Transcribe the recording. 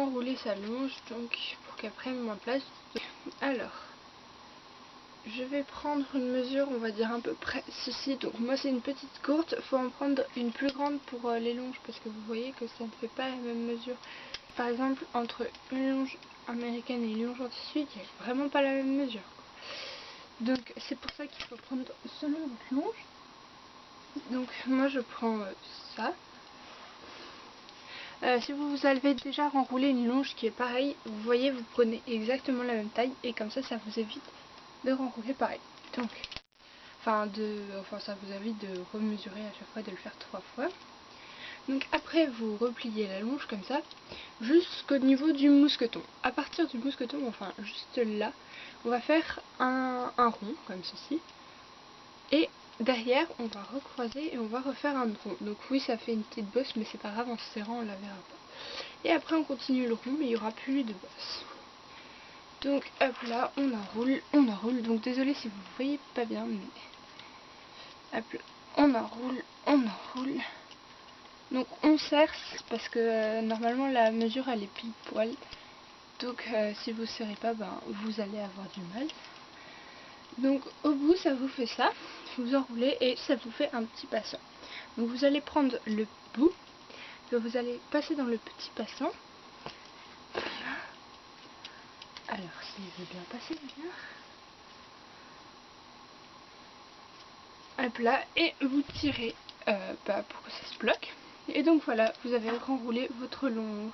enrouler sa longe donc pour qu'elle prenne moins de place. Alors, je vais prendre une mesure, on va dire à peu près ceci. Donc moi c'est une petite courte, il faut en prendre une plus grande pour les longes parce que vous voyez que ça ne fait pas la même mesure. Par exemple, entre une longe américaine et une longe en tissu, il n'y a vraiment pas la même mesure. Donc c'est pour ça qu'il faut prendre selon votre longe. Donc moi je prends ça. Si vous avez déjà renroulé une longe qui est pareille, vous voyez, vous prenez exactement la même taille et comme ça vous évite de renrouler pareil. Donc, ça vous évite de remesurer à chaque fois, de le faire 3 fois. Donc après vous repliez la longe comme ça jusqu'au niveau du mousqueton. À partir du mousqueton, enfin juste là, on va faire un rond comme ceci. Et derrière on va recroiser et on va refaire un rond. Donc oui, ça fait une petite bosse mais c'est pas grave, en se serrant on la verra pas. Et après on continue le rond mais il n'y aura plus de bosse. Donc hop là, on enroule. Donc désolé si vous voyez pas bien mais hop là, on enroule. Donc on serre parce que normalement la mesure elle est pile poil. Donc si vous serrez pas, vous allez avoir du mal. Donc au bout ça vous fait ça, vous enroulez et ça vous fait un petit passant. Donc vous allez prendre le bout que vous allez passer dans le petit passant. Alors s'il veut bien passer, bien. Hop là, et vous tirez pour que ça se bloque. Et donc voilà, vous avez renroulé votre long.